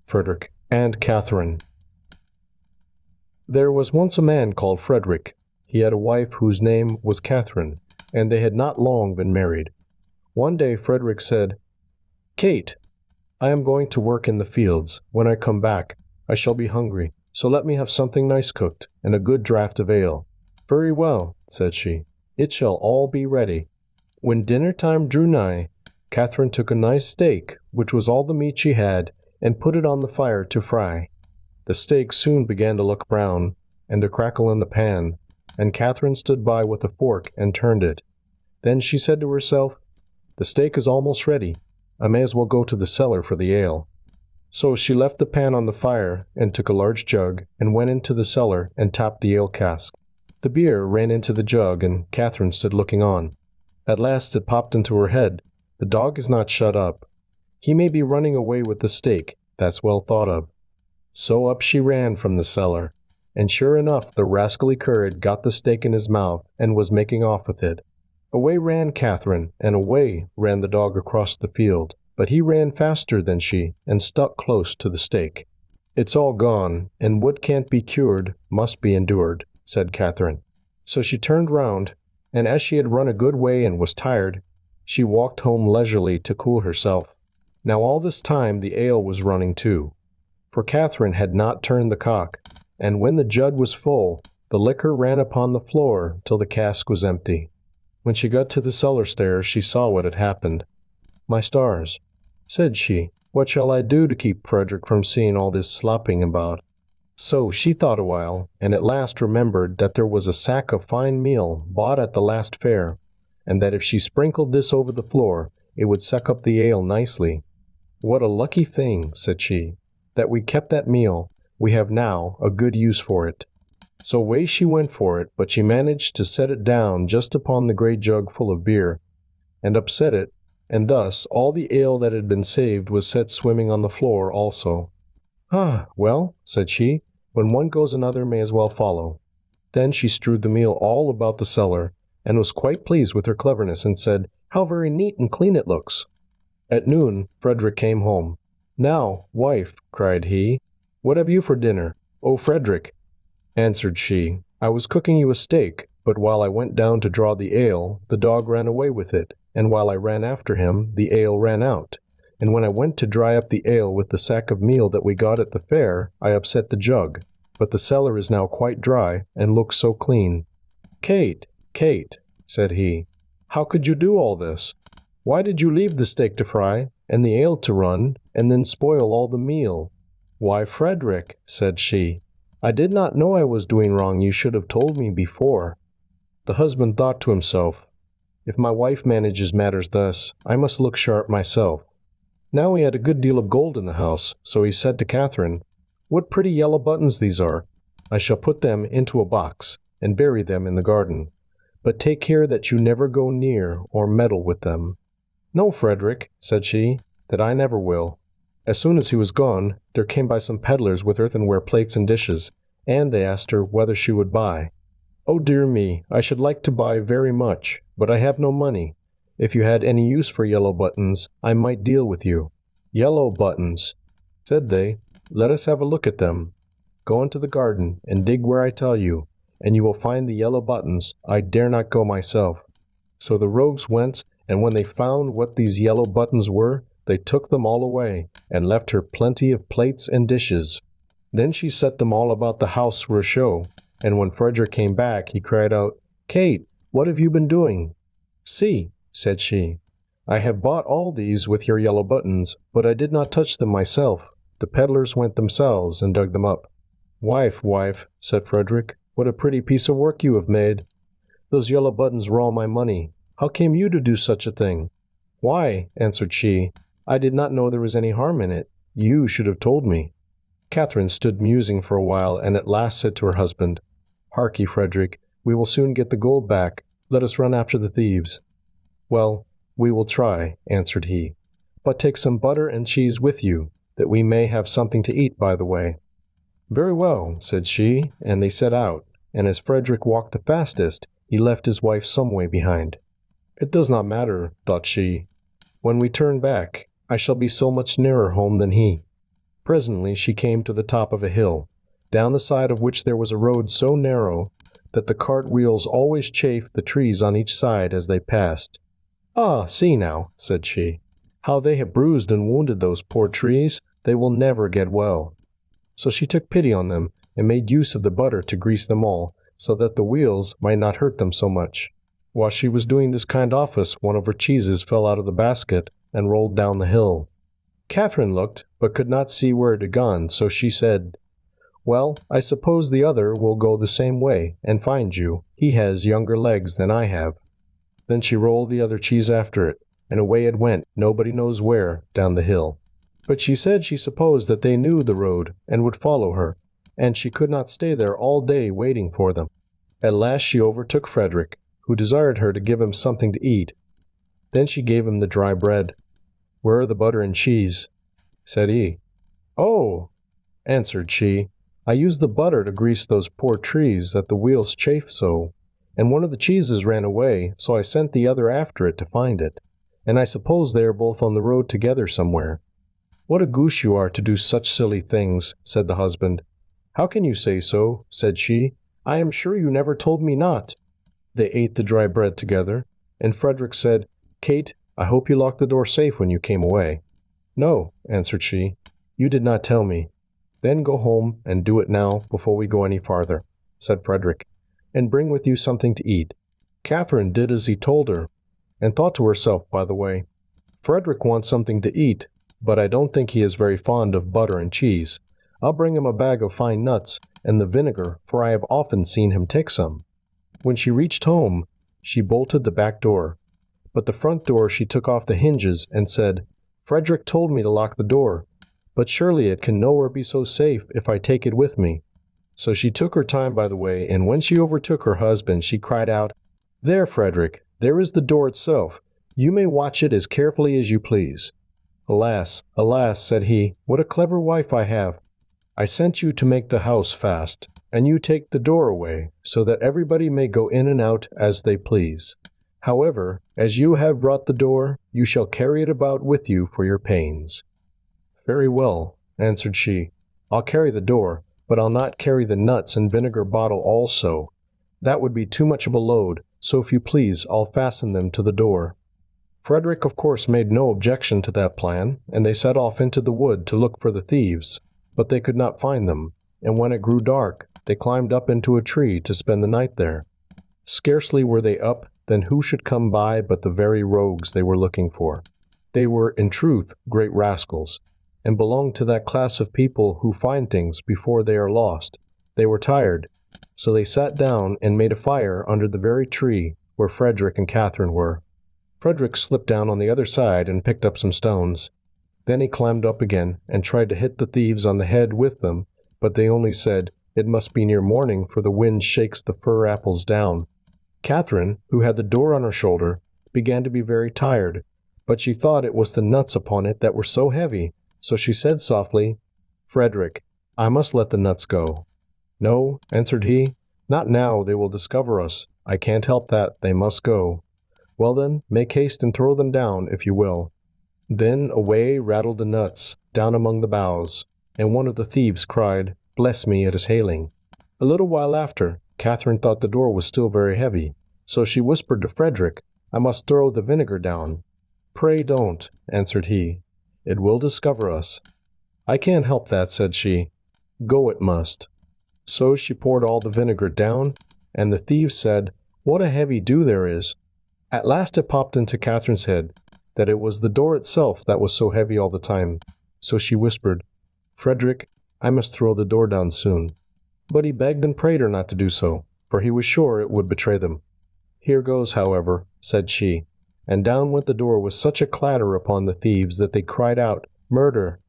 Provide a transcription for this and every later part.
Frederick and Catherine. There was once a man called Frederick. He had a wife whose name was Catherine, and they had not long been married. One day Frederick said, "Kate, I am going to work in the fields. When I come back, I shall be hungry, so let me have something nice cooked, and a good draught of ale." "Very well," said she, "it shall all be ready." When dinner time drew nigh, Catherine took a nice steak, which was all the meat she had, and put it on the fire to fry. The steak soon began to look brown, and to crackle in the pan, and Catherine stood by with a fork and turned it. Then she said to herself, "The steak is almost ready. I may as well go to the cellar for the ale." So she left the pan on the fire, and took a large jug, and went into the cellar and tapped the ale cask. The beer ran into the jug, and Catherine stood looking on. At last it popped into her head, "The dog is not shut up. He may be running away with the steak. That's well thought of." So up she ran from the cellar, and sure enough the rascally cur had got the steak in his mouth and was making off with it. Away ran Catherine, and away ran the dog across the field, but he ran faster than she and stuck close to the steak. "It's all gone, and what can't be cured must be endured," said Catherine. So she turned round, and as she had run a good way and was tired, she walked home leisurely to cool herself. Now all this time the ale was running too, for Catherine had not turned the cock, and when the jug was full, the liquor ran upon the floor till the cask was empty. When she got to the cellar stairs, she saw what had happened. "My stars," said she, "what shall I do to keep Frederick from seeing all this slopping about?" So she thought a while, and at last remembered that there was a sack of fine meal bought at the last fair, and that if she sprinkled this over the floor, it would suck up the ale nicely. "What a lucky thing," said she, "that we kept that meal. We have now a good use for it." So away she went for it, but she managed to set it down just upon the great jug full of beer, and upset it, and thus all the ale that had been saved was set swimming on the floor also. "Ah, well," said she, "when one goes another may as well follow." Then she strewed the meal all about the cellar, and was quite pleased with her cleverness, and said, "How very neat and clean it looks." At noon Frederick came home. "Now, wife," cried he, "what have you for dinner?" "Oh, Frederick," answered she, "I was cooking you a steak, but while I went down to draw the ale, the dog ran away with it, and while I ran after him, the ale ran out. And when I went to dry up the ale with the sack of meal that we got at the fair, I upset the jug. But the cellar is now quite dry, and looks so clean." "Kate, Kate," said he, "how could you do all this? Why did you leave the steak to fry, and the ale to run, and then spoil all the meal?" "Why, Frederick," said she, "I did not know I was doing wrong. You should have told me before." The husband thought to himself, "If my wife manages matters thus, I must look sharp myself." Now he had a good deal of gold in the house, so he said to Catherine, "What pretty yellow buttons these are! I shall put them into a box, and bury them in the garden. But take care that you never go near or meddle with them." "No, Frederick," said she, "that I never will." As soon as he was gone, there came by some peddlers with earthenware plates and dishes, and they asked her whether she would buy. "Oh dear me, I should like to buy very much, but I have no money. If you had any use for yellow buttons, I might deal with you." "Yellow buttons," said they, "let us have a look at them. Go into the garden and dig where I tell you, and you will find the yellow buttons. I dare not go myself." So the rogues went, and when they found what these yellow buttons were, they took them all away, and left her plenty of plates and dishes. Then she set them all about the house for a show, and when Frederick came back, he cried out, "Kate, what have you been doing?" "See," said she, "I have bought all these with your yellow buttons, but I did not touch them myself. The peddlers went themselves and dug them up." "Wife, wife," said Frederick, "what a pretty piece of work you have made. Those yellow buttons were all my money. How came you to do such a thing?" "Why," answered she, "I did not know there was any harm in it. You should have told me." Catherine stood musing for a while, and at last said to her husband, "Hark ye, Frederick, we will soon get the gold back. Let us run after the thieves." "Well, we will try," answered he, "but take some butter and cheese with you, that we may have something to eat by the way." "Very well," said she, and they set out, and as Frederick walked the fastest, he left his wife some way behind. "It does not matter," thought she. "When we turn back, I shall be so much nearer home than he." Presently she came to the top of a hill, down the side of which there was a road so narrow that the cart wheels always chafed the trees on each side as they passed. "Ah, see now," said she, "how they have bruised and wounded those poor trees. They will never get well." So she took pity on them and made use of the butter to grease them all, so that the wheels might not hurt them so much. While she was doing this kind office, one of her cheeses fell out of the basket and rolled down the hill. Catherine looked, but could not see where it had gone, so she said, "Well, I suppose the other will go the same way and find you. He has younger legs than I have." Then she rolled the other cheese after it, and away it went, nobody knows where, down the hill. But she said she supposed that they knew the road and would follow her, and she could not stay there all day waiting for them. At last she overtook Frederick, who desired her to give him something to eat. Then she gave him the dry bread. "Where are the butter and cheese?" said he. "Oh," answered she, "I used the butter to grease those poor trees that the wheels chafe so, and one of the cheeses ran away, so I sent the other after it to find it, and I suppose they are both on the road together somewhere." "What a goose you are to do such silly things," said the husband. "How can you say so?" said she. "I am sure you never told me not." They ate the dry bread together, and Frederick said, "Kate, I hope you locked the door safe when you came away." "No," answered she, "you did not tell me." "Then go home and do it now before we go any farther," said Frederick, "and bring with you something to eat." Catherine did as he told her, and thought to herself by the way, "Frederick wants something to eat, but I don't think he is very fond of butter and cheese. I'll bring him a bag of fine nuts and the vinegar, for I have often seen him take some." When she reached home, she bolted the back door, but the front door she took off the hinges and said, "Frederick told me to lock the door, but surely it can nowhere be so safe if I take it with me." So she took her time by the way, and when she overtook her husband, she cried out, "There, Frederick, there is the door itself. You may watch it as carefully as you please." "Alas, alas," said he, "what a clever wife I have. I sent you to make the house fast, and you take the door away, so that everybody may go in and out as they please. However, as you have brought the door, you shall carry it about with you for your pains." "Very well," answered she, "I'll carry the door, but I'll not carry the nuts and vinegar bottle also. That would be too much of a load, so if you please, I'll fasten them to the door." Frederick of course made no objection to that plan, and they set off into the wood to look for the thieves, but they could not find them, and when it grew dark, they climbed up into a tree to spend the night there. Scarcely were they up, than who should come by but the very rogues they were looking for. They were, in truth, great rascals, and belonged to that class of people who find things before they are lost. They were tired, so they sat down and made a fire under the very tree where Frederick and Catherine were. Frederick slipped down on the other side and picked up some stones. Then he climbed up again and tried to hit the thieves on the head with them, but they only said, "It must be near morning, for the wind shakes the fir apples down." Catherine, who had the door on her shoulder, began to be very tired, but she thought it was the nuts upon it that were so heavy, so she said softly, "Frederick, I must let the nuts go." "No," answered he, "not now, they will discover us. I can't help that, they must go." "Well then, make haste and throw them down, if you will." Then away rattled the nuts, down among the boughs, and one of the thieves cried, "Bless me, it is hailing." A little while after, Catherine thought the door was still very heavy, so she whispered to Frederick, "I must throw the vinegar down." "Pray don't," answered he. "It will discover us." "I can't help that," said she. "Go it must." So she poured all the vinegar down, and the thieves said, "What a heavy dew there is." At last it popped into Catherine's head that it was the door itself that was so heavy all the time, so she whispered, "Frederick, I must throw the door down soon." But he begged and prayed her not to do so, for he was sure it would betray them. "Here goes, however," said she, and down went the door with such a clatter upon the thieves that they cried out, "Murder!"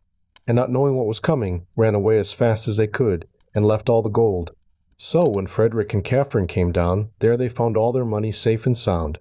and not knowing what was coming, ran away as fast as they could, and left all the gold. So when Frederick and Catherine came down, there they found all their money safe and sound,